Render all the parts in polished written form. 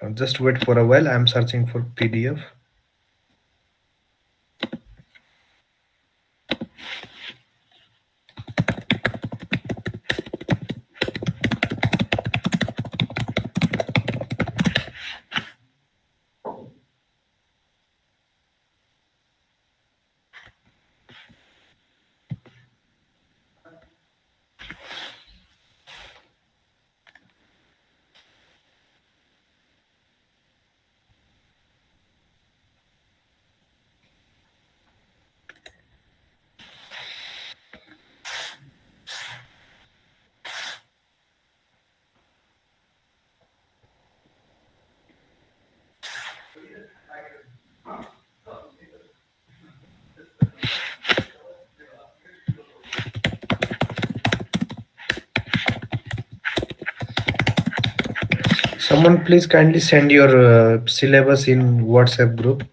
Just wait for a while. I'm searching for PDF. Someone please kindly send your syllabus in WhatsApp group.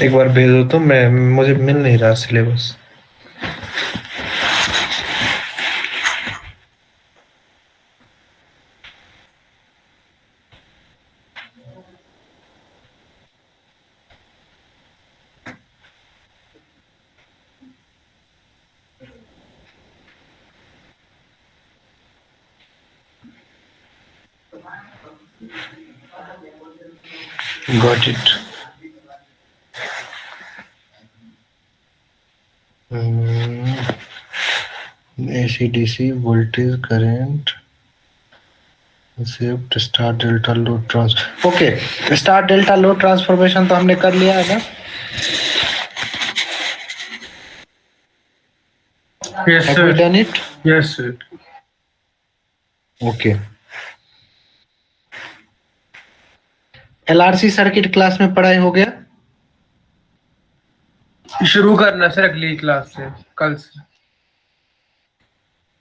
एक बार भेज दो तो मैं मुझे मिल नहीं रहा syllabus. Got it. AC/DC voltage current. Shift star delta load trans. Okay, star delta load transformation तो हमने कर लिया है ना. Yes, Have sir. we done it? Yes, sir. Okay. LRC circuit class में पढ़ाई हो गया. शुरू करना सर अगली क्लास से, कल से.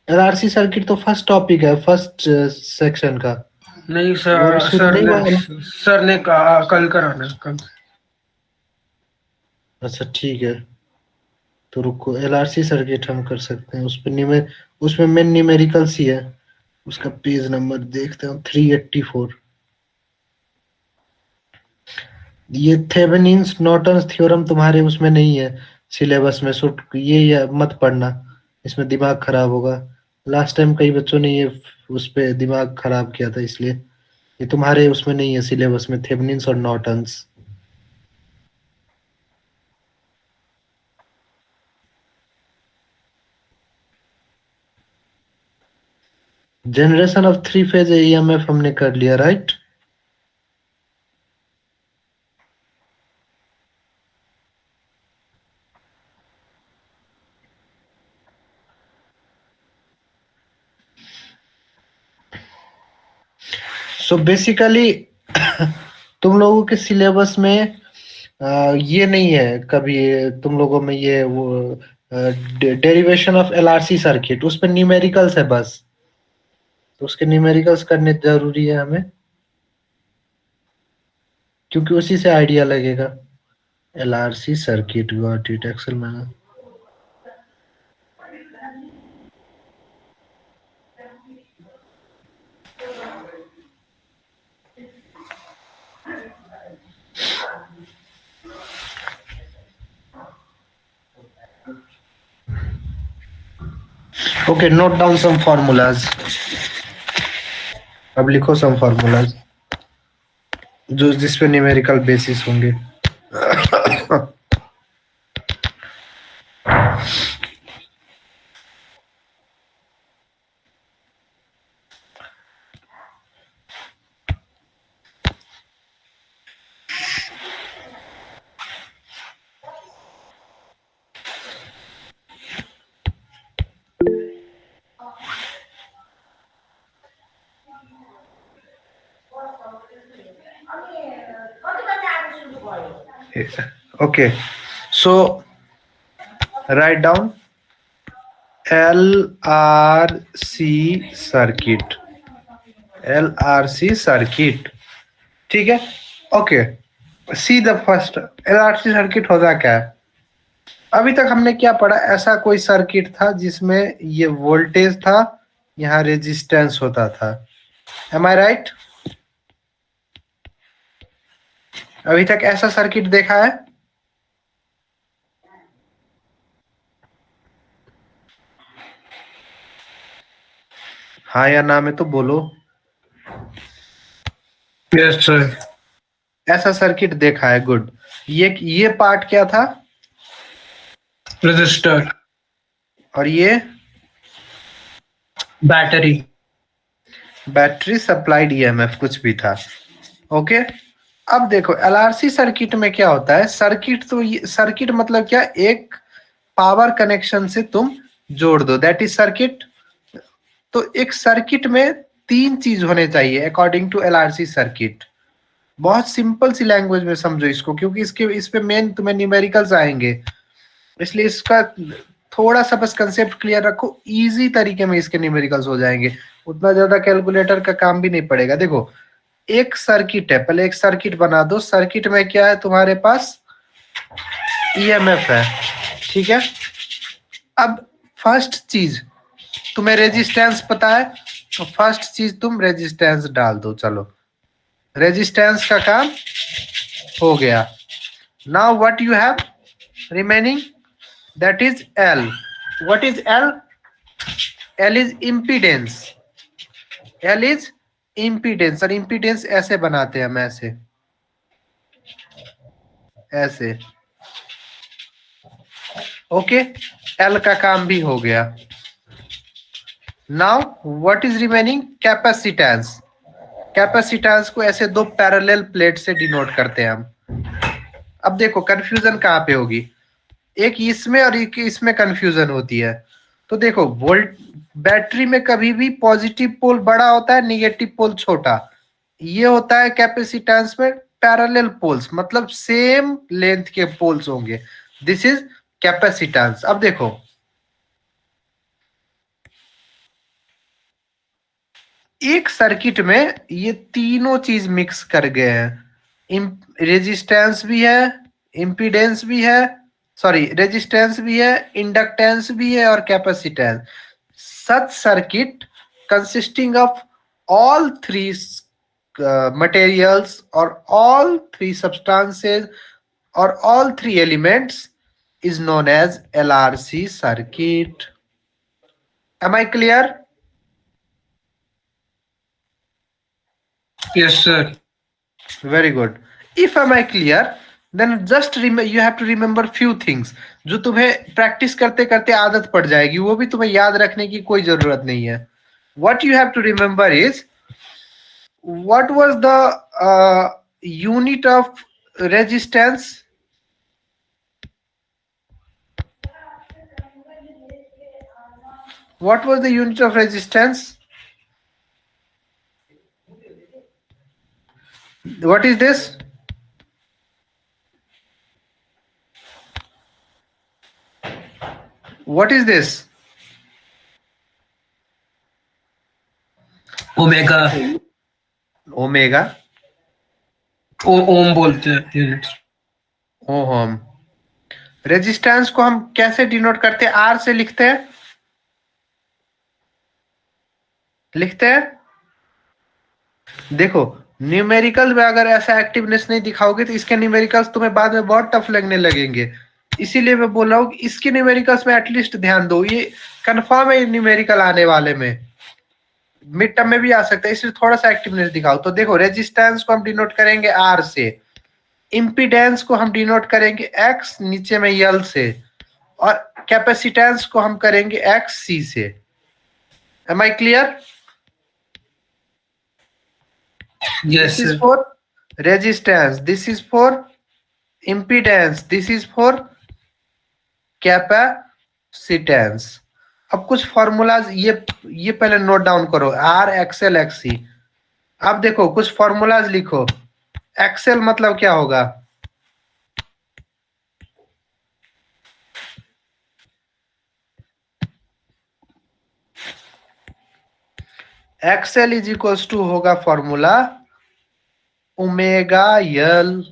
LRC सर्किट तो फर्स्ट टॉपिक है, फर्स्ट सेक्शन का. नहीं सर, और शुरू नहीं हुआ है. सर ने कहा कल कराना, कल से. अच्छा ठीक है, तो रुको. LRC सर्किट हम कर सकते हैं. उसमें मेन न्यूमेरिकल्स ही है. उसका पेज नंबर देखते हैं, 384. ये थेवेनिन्स नॉर्टन्स थ्योरम तुम्हारे उसमें नहीं है सिलेबस में. सो ये मत पढ़ना, इसमें दिमाग खराब होगा. लास्ट टाइम कई बच्चों ने ये उस पे दिमाग खराब किया था, इसलिए ये तुम्हारे उसमें नहीं है सिलेबस में, थेवेनिन्स और Norton's. Generation of 3 phase EMF हमने कर लिया, राइट. सो बेसिकली तुम लोगों के सिलेबस में ये नहीं है कभी तुम लोगों में ये वो डेरिवेशन ऑफ LRC सर्किट, उस पर न्यूमेरिकल्स है बस. तो उसके न्यूमेरिकल्स करने जरूरी है हमें, क्योंकि उसी से आइडिया लगेगा. LRC circuit, got it. Excel में okay. Note down some formulas. अब लिखो सम फॉर्मूलाज जो जिसपे न्यूमेरिकल बेसिस होंगे. Okay, so write down LRC circuit. LRC circuit, ठीक है. Okay, see the first. LRC circuit होता क्या है? अभी तक हमने क्या पढ़ा? ऐसा कोई सर्किट था जिसमें ये वोल्टेज था, यहाँ रेजिस्टेंस होता था. एम आई राइट? अभी तक ऐसा सर्किट देखा है? हाँ या ना में तो बोलो. Yes sir. ऐसा सर्किट देखा है. गुड. ये पार्ट क्या था? रजिस्टर. और ये बैटरी. बैटरी सप्लाइड ईएमएफ कुछ भी था. ओके, अब देखो एलआरसी सर्किट में क्या होता है. सर्किट मतलब क्या? एक पावर कनेक्शन से तुम जोड़ दो, दैट इज सर्किट. तो एक सर्किट में तीन चीज होने चाहिए अकॉर्डिंग टू एलआरसी सर्किट. बहुत सिंपल सी लैंग्वेज में समझो इसको, क्योंकि इस पे मेन तुम्हें न्यूमेरिकल्स आएंगे, इसलिए इसका थोड़ा सा बस कंसेप्ट क्लियर रखो. इजी तरीके में इसके न्यूमेरिकल्स हो जाएंगे, उतना ज्यादा कैलकुलेटर का काम भी नहीं पड़ेगा. देखो एक सर्किट है, पहले एक सर्किट बना दो. सर्किट में क्या है तुम्हारे पास? ईएमएफ है, ठीक है. अब फर्स्ट चीज, तुम्हें रेजिस्टेंस पता है, तो फर्स्ट चीज तुम रेजिस्टेंस डाल दो. चलो, रेजिस्टेंस का काम हो गया. Now what you have remaining, that is L. What is L? L is impedance. L is impedance. और इम्पीडेंस ऐसे बनाते हैं हम, ऐसे. ओके, एल का काम भी हो गया. Now what is remaining? Capacitance. Capacitance को ऐसे दो पैरेलल प्लेट से डिनोट करते हैं हम. अब देखो कंफ्यूजन कहाँ पे होगी, एक इसमें और एक इसमें कंफ्यूजन होती है. तो देखो बैटरी में कभी भी पॉजिटिव पोल बड़ा होता है, निगेटिव पोल छोटा. ये होता है कैपेसिटेंस में पैरेलल पोल्स, मतलब सेम लेंथ के पोल्स होंगे. This is capacitance. अब देखो एक सर्किट में ये तीनों चीज मिक्स कर गए हैं. रेजिस्टेंस भी है, इम्पीडेंस भी है, सॉरी रेजिस्टेंस भी है, इंडक्टेंस भी है और capacitance. Such circuit consisting of all three materials or all three substances or all three elements is known as LRC circuit. Am I clear? Yes sir. Very good. If am I clear, then just you have to remember few things जो तुम्हें practice करते करते आदत पड़ जाएगी, वो भी तुम्हें याद रखने की कोई जरूरत नहीं है. What you have to remember is, what was the unit of resistance? What was the unit of resistance? What is this? What is this? Omega. Omega. Ohm बोलते हैं यूनिट. ओम. रेजिस्टेंस को हम कैसे डिनोट करते हैं? आर से लिखते हैं. देखो न्यूमेरिकल में अगर ऐसा एक्टिवनेस नहीं दिखाओगे तो इसके न्यूमेरिकल्स तुम्हें बाद में बहुत टफ लगने लगेंगे. इसीलिए मैं बोल रहा हूँ कि इसके न्यूमेरिकल्स में एटलीस्ट ध्यान दो. ये कंफर्म है न्यूमेरिकल आने वाले में, मिड टर्म में भी आ सकता है, इसलिए थोड़ा सा एक्टिवनेस दिखाओ. तो देखो रेजिस्टेंस को हम डिनोट करेंगे आर से, इम्पीडेंस को हम डिनोट करेंगे एक्स नीचे में यल से, और कैपेसिटेंस को हम करेंगे एक्स सी से. Am I clear? Yes This is sir. for resistance, this is for impedance, this is for capacitance. अब कुछ फॉर्मूलाज ये पहले नोट डाउन करो. R XL XC. अब देखो कुछ फॉर्मूलाज लिखो. एक्सएल मतलब क्या होगा? एक्सएल इज इक्वल्स टू होगा फॉर्मूला ओमेगा यल,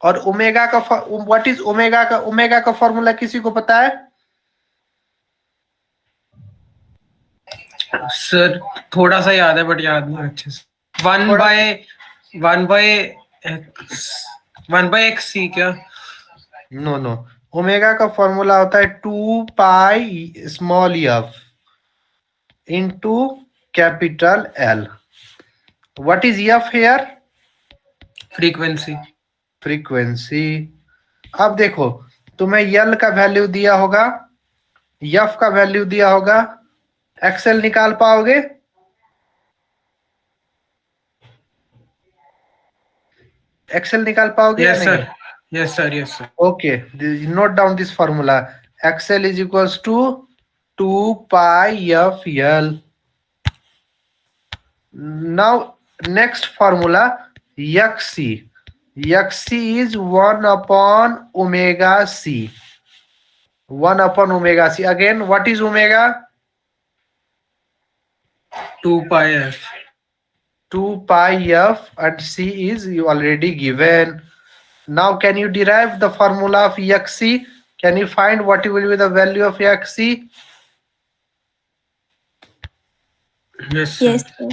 और ओमेगा का व्हाट इज ओमेगा का फॉर्मूला किसी को पता है? सर थोड़ा सा याद है बट याद नहीं अच्छे से। वन बाय एक्स सी क्या? नो नो, ओमेगा का फॉर्मूला होता है 2 pi small F into capital L. What is F here? Frequency. Frequency. अब देखो, तुम्हें यल का वैल्यू दिया होगा, एफ का वैल्यू दिया होगा, एक्सएल निकाल पाओगे? एक्सएल निकाल पाओगे या यस नहीं? Sir, yes sir, yes sir. Okay, note down this formula. XL is equals to 2 pi FL. Now, next formula, XC. XC is 1 upon omega C. 1 upon omega C. Again, what is omega? 2 pi f। 2 pi F and C is already given. Now, can you derive the formula of XC? Can you find what will be the value of XC? Yes sir। Yes, sir.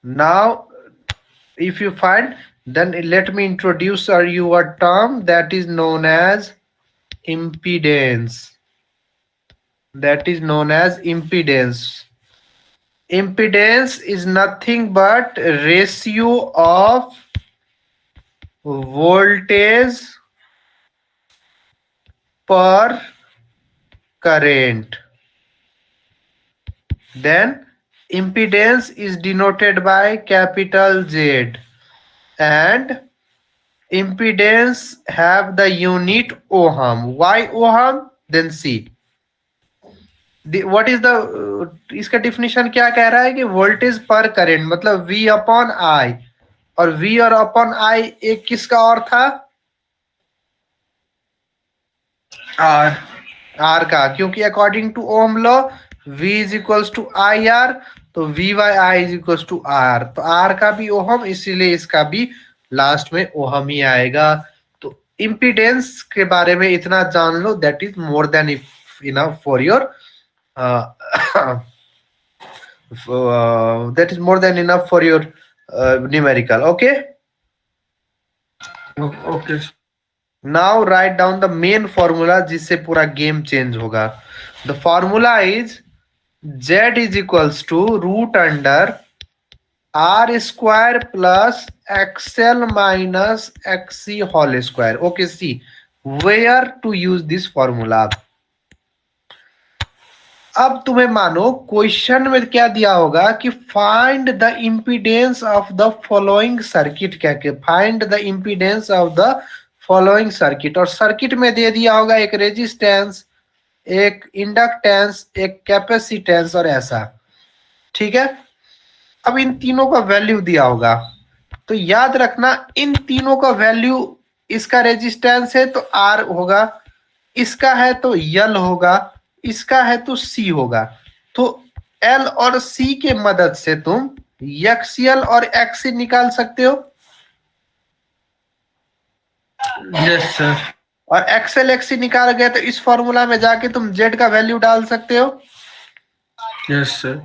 Now, if you find, then let me introduce you a term that is known as impedance. That is known as impedance. Impedance is nothing but ratio of voltage per current. Then impedance is denoted by capital Z, and impedance have the unit ohm. Why ohm? Then see. What is the इसका definition क्या कह रहा है कि voltage पर current मतलब V upon I, और V और अपॉन I एक किसका और था? R का, क्योंकि according to Ohm law V is equals to I R, तो V by I is equals to R, तो R का भी ओहम, इसीलिए इसका भी लास्ट में ओहम ही आएगा। तो इम्पीडेंस के बारे में इतना जान लो, that is more than enough for your that is more than enough for your numerical. Okay, okay. now write down the main formula जिससे पूरा गेम चेंज होगा। The formula is Z is equals to root under R square plus XL minus XC whole square. Okay, see where to use this formula. अब तुम्हें मानो question में क्या दिया होगा कि find the impedance of the following circuit, क्या के find the impedance of the following circuit, और सर्किट में दे दिया होगा एक रेजिस्टेंस, एक इंडक्टेंस, एक कैपेसिटेंस और ऐसा। ठीक है, अब इन तीनों का वैल्यू दिया होगा, तो याद रखना इन तीनों का वैल्यू, इसका रेजिस्टेंस है तो R होगा, इसका है तो L होगा, इसका है तो C होगा। तो L और C के मदद से तुम XL और XC निकाल सकते हो। Yes sir. और XL XC निकाल गए तो इस फॉर्मूला में जाके तुम Z का वैल्यू डाल सकते हो। Yes sir.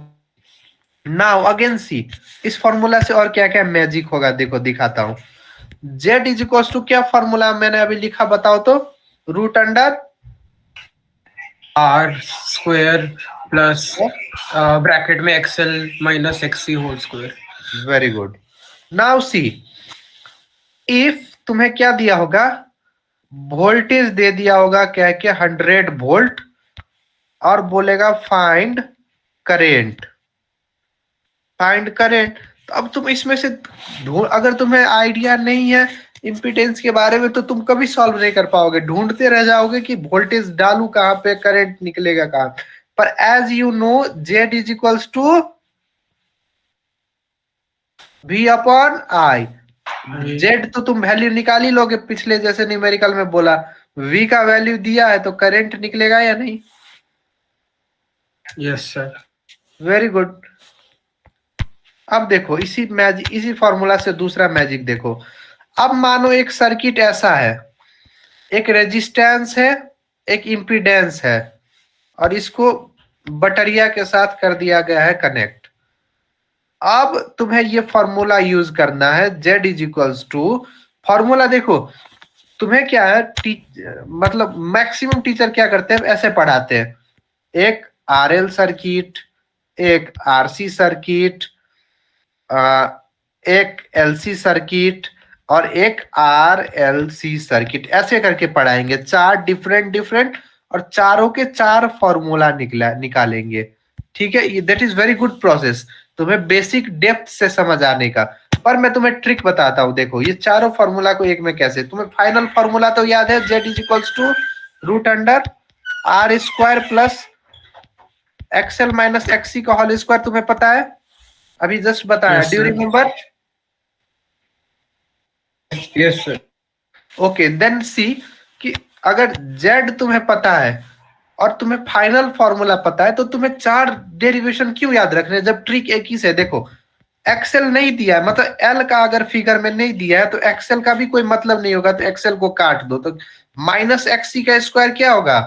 नाउ अगेन सी, इस फॉर्मूला से और क्या क्या मैजिक होगा, देखो दिखाता हूं। Z इज इक्वल टू क्या फॉर्मूला मैंने अभी लिखा, बताओ तो? Root under R square plus bracket में XL minus XC whole square. Very good. Now see, if तुम्हें क्या दिया होगा, वोल्टेज दे दिया होगा क्या क्या 100 वोल्ट, और बोलेगा फाइंड करेंट, फाइंड करेंट। तो अब तुम इसमें से अगर तुम्हें आइडिया नहीं है इम्पीडेंस के बारे में तो तुम कभी सॉल्व नहीं कर पाओगे, ढूंढते रह जाओगे कि वोल्टेज डालू कहां पे, करंट निकलेगा कहां पर। As you know Z is equals to V upon I. Z तो तुम वैल्यू निकाल ही लोगे, पिछले जैसे न्यूमेरिकल में बोला, V का वैल्यू दिया है तो करंट निकलेगा या नहीं? Yes sir. Very good. अब देखो इसी फॉर्मूला से दूसरा मैजिक देखो। अब मानो एक सर्किट ऐसा है, एक रेजिस्टेंस है, एक इम्पीडेंस है, और इसको बटरिया के साथ कर दिया गया है कनेक्ट। अब तुम्हें ये फॉर्मूला यूज करना है, Z is equals to, formula देखो तुम्हें क्या है, मतलब मैक्सिमम टीचर क्या करते हैं, ऐसे पढ़ाते हैं, एक RL सर्किट, एक RC सर्किट, एक LC सर्किट, और एक RLC सर्किट, ऐसे करके पढ़ाएंगे। चार डिफरेंट डिफरेंट, और चारों के चार फॉर्मूला निकालेंगे। ठीक है, that is very good process, तुम्हें बेसिक डेप्थ से समझ आने का। पर मैं तुम्हें ट्रिक बताता हूँ, देखो ये चारों फॉर्मूला को एक में कैसे, तुम्हें फाइनल फॉर्मूला तो याद है, Z is equals to root under R square plus XL minus XC का होल स्क्वायर, तुम्हें पता है, अभी जस्ट बताया। Yes, do you sir. Remember? Yes, sir. Okay, then see कि अगर Z तुम्हें पता है और तुम्हें फाइनल फॉर्मूला पता है, तो तुम्हें चार डेरिवेशन क्यों याद रखने, जब ट्रिक एक ही से। देखो एक्सेल नहीं दिया है, मतलब एल का अगर फिगर में नहीं दिया है, तो एक्सेल का भी कोई मतलब नहीं होगा, तो एक्सेल को काट दो। तो माइनस XC का स्क्वायर क्या होगा,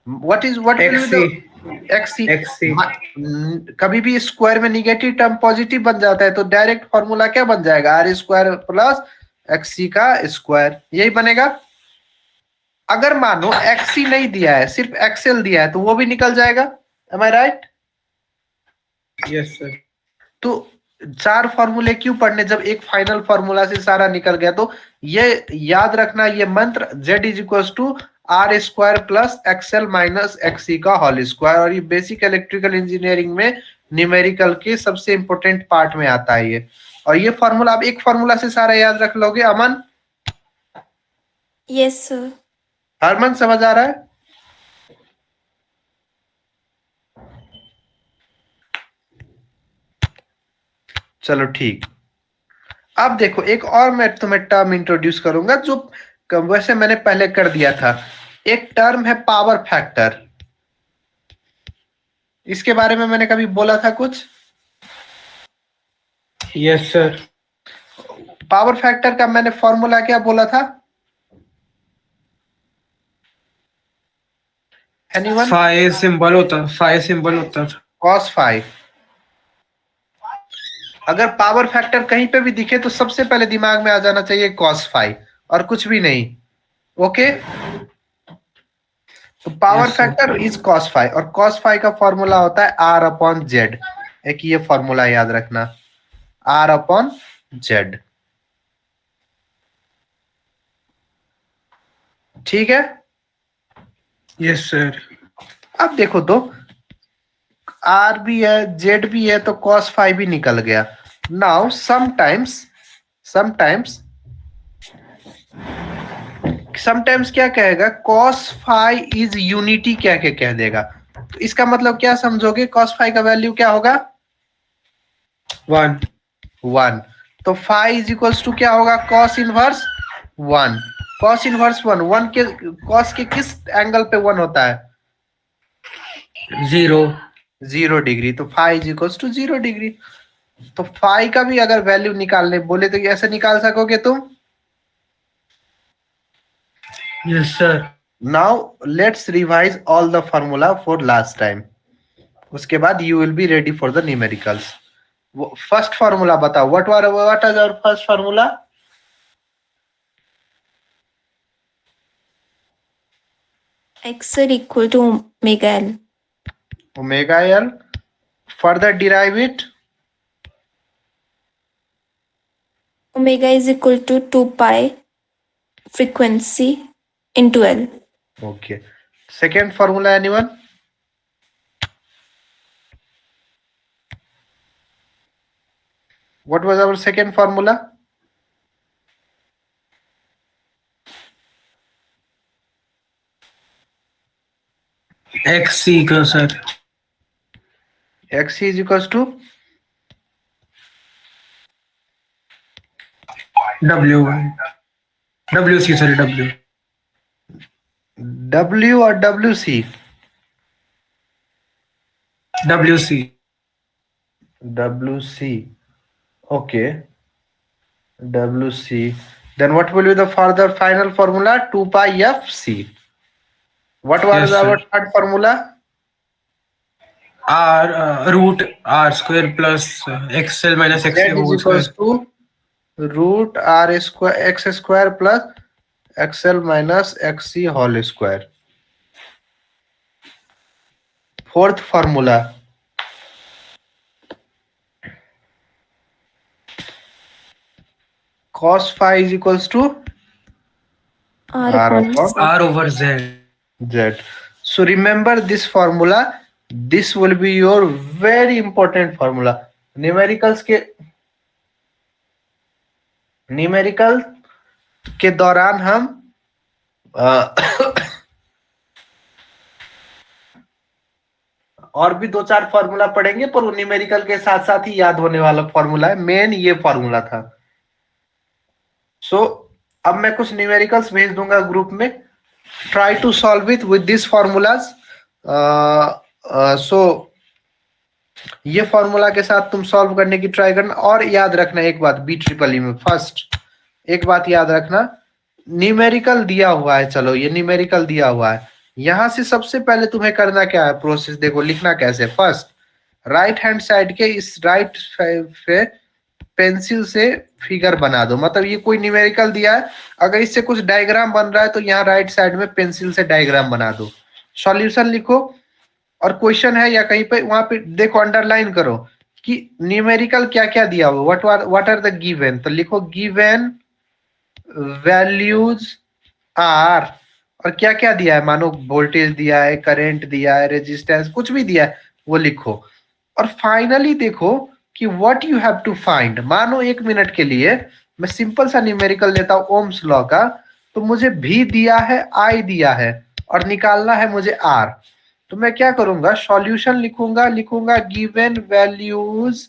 व्हाट XC. XC। XC. कभी भी स्क्वायर में निगेटिव टर्म पॉजिटिव बन जाता है, तो डायरेक्ट फॉर्मूला क्या बन जाएगा, R स्क्वायर प्लस XC का स्क्वायर, यही बनेगा। अगर मानो XC नहीं दिया है, सिर्फ एक्सेल दिया है, तो वो भी निकल जाएगा। एम आई राइट? Yes, sir. तो चार फॉर्मूले क्यों पढ़ने, जब एक फाइनल फॉर्मूला से सारा निकल गया। तो ये याद रखना, ये मंत्र Z is equal to R square plus XL minus XC का होल स्क्वायर, और ये बेसिक इलेक्ट्रिकल इंजीनियरिंग में न्यूमेरिकल के सबसे इंपॉर्टेंट पार्ट में आता है ये। और ये फॉर्मूला, आप एक फॉर्मूला से सारा याद रख लोगे। अमन? Yes sir. हरमन समझ आ रहा है? चलो ठीक। अब देखो एक और मैं तुम्हें टर्म इंट्रोड्यूस करूंगा, जो वैसे मैंने पहले कर दिया था। एक टर्म है पावर फैक्टर, इसके बारे में मैंने कभी बोला था कुछ? Yes, sir. पावर फैक्टर का मैंने फॉर्मूला क्या बोला था? एनीवन? Phi सिंबल होता, phi सिंबल होता था। cos phi. अगर पावर फैक्टर कहीं पे भी दिखे, तो सबसे पहले दिमाग में आ जाना चाहिए cos फाई, और कुछ भी नहीं। ओके, तो power Yes, sir. Factor is cos phi, और cos फाई का फॉर्मूला होता है R अपॉन जेड। एक ये फॉर्मूला याद रखना, R अपॉन जेड। ठीक है? Yes, sir. अब देखो तो R भी है, जेड भी है, तो cos फाई भी निकल गया। नाउ समटाइम्स क्या कहेगा, cos फाई इज यूनिटी क्या के कह देगा। तो इसका मतलब क्या समझोगे, cos फाई का वैल्यू क्या होगा, 1. 1। तो फाई इज इक्वल्स टू क्या होगा, cos इनवर्स 1। cos इनवर्स 1 के cos के किस एंगल पे 1 होता है, 0. 0 डिग्री। तो phi is equals to 0 degree. तो फाई का भी अगर वैल्यू निकालने बोले, तो ऐसे निकाल सकोगे तुम। Yes, sir. Now let's revise all the formula for last time, उसके बाद you will be ready for the numericals. First formula बताओ, what is our first formula? XL equal to omega L. Omega L. Further derive it. Omega is equal to 2 pi frequency into L. Okay. Second formula, anyone? What was our second formula? XC का sir. XC is equals to W1. WC, sorry, W. W और WC? WC. WC. Okay. WC. Then what will be the further final formula? 2 pi FC. What was Yes, our sir. third formula? R root R square plus XL minus Z XA is whole equals square. to root R square X square plus XL minus XC whole square. Fourth formula. Cos phi is equals to R R upon upon R over Z. Z. So remember this formula. This will be your very important formula. Numericals के दौरान हम और भी 2-4 formula पढ़ेंगे, पर वो numerical के साथ साथ ही याद होने वाला फॉर्मूला है। मेन ये फॉर्मूला था। सो अब मैं कुछ न्यूमेरिकल्स भेज दूंगा ग्रुप में। Try to solve it with this formulas. सो ये फॉर्मूला के साथ तुम सॉल्व करने की ट्राई करना। और याद रखना एक बात, BEEE में फर्स्ट एक बात याद रखना, न्यूमेरिकल दिया हुआ है। चलो ये न्यूमेरिकल दिया हुआ है, यहां से सबसे पहले तुम्हें करना क्या है, प्रोसेस देखो लिखना कैसे। फर्स्ट राइट हैंड साइड के इस राइट पे पेंसिल से फिगर बना दो। मतलब ये कोई न्यूमेरिकल दिया है, अगर इससे कुछ डायग्राम बन रहा है तो यहाँ राइट साइड में पेंसिल से डायग्राम बना दो। सॉल्यूशन लिखो, और क्वेश्चन है या कहीं पे वहां पे देखो अंडरलाइन करो कि न्यूमेरिकल क्या क्या दिया हुआ, व्हाट आर द गिवन। तो लिखो गिवन वैल्यूज आर, और क्या क्या दिया है, मानो वोल्टेज दिया है, करंट दिया है, रेजिस्टेंस, कुछ भी दिया है वो लिखो। और फाइनली देखो कि what you have to find. मानो 1 मिनट के लिए मैं सिंपल सा न्यूमेरिकल लेता हूं ओम्स लॉ का, तो मुझे V दिया है, I दिया है, और निकालना है मुझे R। तो मैं क्या करूंगा, सॉल्यूशन लिखूंगा given values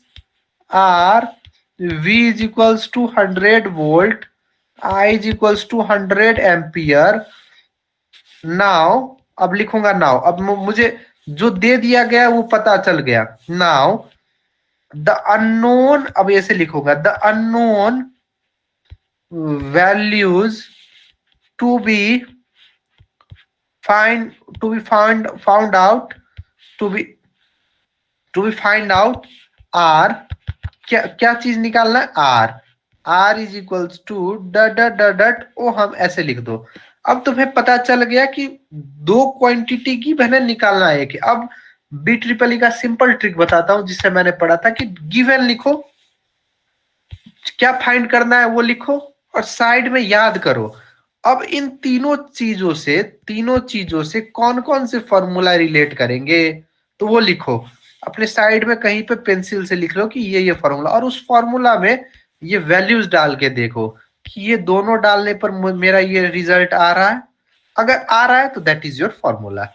are, V is equals to 100 volt, I is equals to 100 ampere. Now अब लिखूंगा, नाउ अब मुझे जो दे दिया गया वो पता चल गया। नाउ द अननोन, अब ऐसे लिखूंगा, the unknown values to be found out are, क्या चीज निकालना है, R is equals to dot O, हम ऐसे लिख दो। अब तुम्हें पता चल गया कि 2 क्वांटिटी की मैंने निकालना है कि अब BEEE का सिंपल ट्रिक बताता हूं जिससे मैंने पढ़ा था कि गिवन लिखो, क्या फाइंड करना है वो लिखो, और साइड में याद करो। अब इन तीनों चीजों से कौन कौन से फॉर्मूला रिलेट करेंगे तो वो लिखो। अपने साइड में कहीं पे पेंसिल से लिख लो कि ये फॉर्मूला, और उस फॉर्मूला में ये वैल्यूज डाल के देखो कि ये दोनों डालने पर मेरा ये रिजल्ट आ रहा है। अगर आ रहा है तो दैट इज योर फॉर्मूला।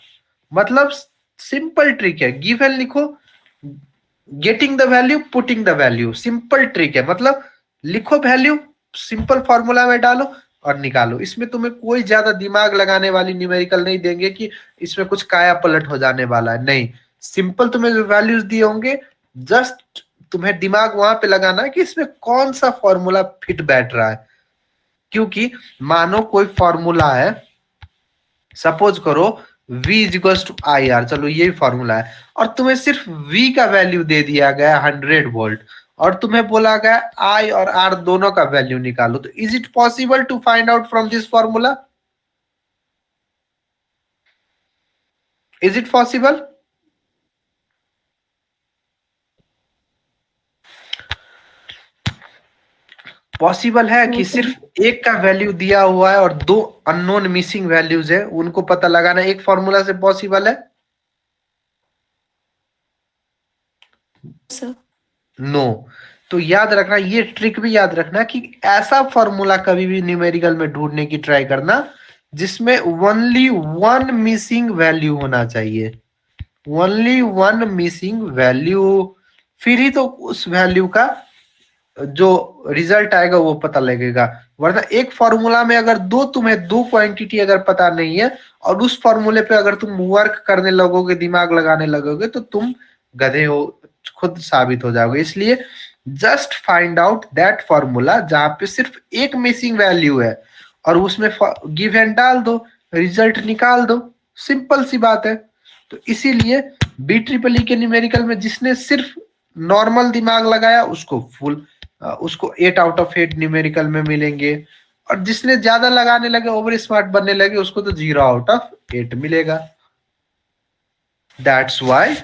मतलब सिंपल ट्रिक है, गिवन लिखो, getting the value, putting the value, simple trick है। मतलब लिखो वैल्यू, सिंपल फॉर्मूला में डालो और निकालो। इसमें तुम्हें कोई ज्यादा दिमाग लगाने वाली न्यूमेरिकल नहीं देंगे कि इसमें कुछ काया पलट हो जाने वाला है, नहीं। सिंपल तुम्हें जो वैल्यूज दिए होंगे, जस्ट तुम्हें दिमाग वहां पे लगाना है कि इसमें कौन सा फॉर्मूला फिट बैठ रहा है। क्योंकि मानो कोई फॉर्मूला है, सपोज करो V is equals to I R, चलो यही फॉर्मूला है, और तुम्हें सिर्फ V का वैल्यू दे दिया गया 100 वोल्ट, और तुम्हें बोला गया I और R दोनों का वैल्यू निकालो। तो is it possible to find out from this formula? Is it possible? Possible है कि सिर्फ एक का वैल्यू दिया हुआ है और 2 अननोन मिसिंग वैल्यूज है, उनको पता लगाना एक फॉर्मूला से पॉसिबल है? नो। तो याद रखना, ये ट्रिक भी याद रखना कि ऐसा फॉर्मूला कभी भी न्यूमेरिकल में ढूंढने की ट्राई करना जिसमें ओनली 1 मिसिंग वैल्यू होना चाहिए, ओनली 1 मिसिंग वैल्यू, फिर ही तो उस वैल्यू का जो रिजल्ट आएगा वो पता लगेगा। वरना एक फॉर्मूला में अगर तुम्हें दो क्वांटिटी अगर पता नहीं है और उस फॉर्मूले पे अगर तुम वर्क करने लगोगे, दिमाग लगाने लगोगे, तो तुम गधे हो, खुद साबित हो जाओगे। इसलिए just find out that formula जहां पे सिर्फ एक मिसिंग वैल्यू है और उसमें गिव एंड डाल दो, रिजल्ट निकाल दो। सिंपल सी बात है। तो इसीलिए BEEE के न्यूमेरिकल में जिसने सिर्फ नॉर्मल दिमाग लगाया उसको 8 आउट ऑफ 8 न्यूमेरिकल में मिलेंगे, और जिसने ज्यादा लगाने लगे, ओवर स्मार्ट बनने लगे, उसको तो 0 आउट ऑफ 8 मिलेगा। That's why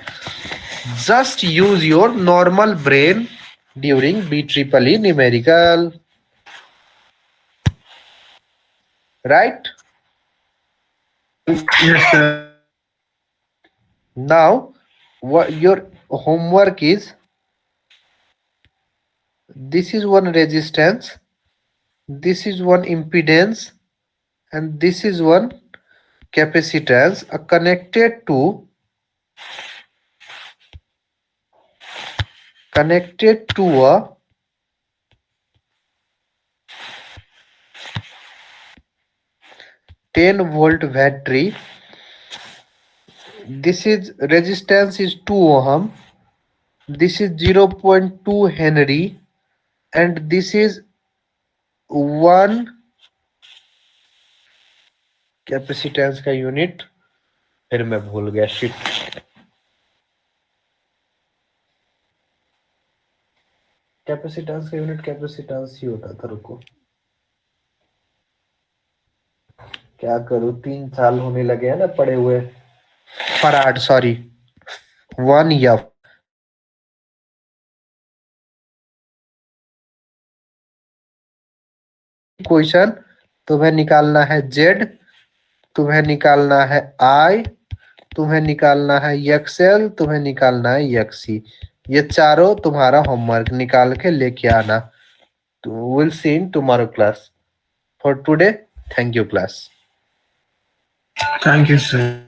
just use your normal brain during BEEE numerical, right? Yes, sir. Now your homework is, this is one resistance, this is one impedance, and this is one capacitance connected to 10 volt battery. This is resistance is 2 ohm, this is 0.2 Henry, and this is 1 capacitance का unit, फिर मैं भूल गया, shit. Capacitance का unit capacitance ही होता था। रुको, क्या करूं, 3 साल होने लगे हैं ना पढ़े हुए। Farad, sorry, 1 F। क्वेश्चन तुम्हें निकालना है Z, तुम्हें निकालना है I, तुम्हें निकालना है XL, तुम्हें निकालना है XC। ये चारों तुम्हारा होमवर्क निकाल के लेके आना। Will see in tomorrow class. For today, thank you class. Thank you, sir.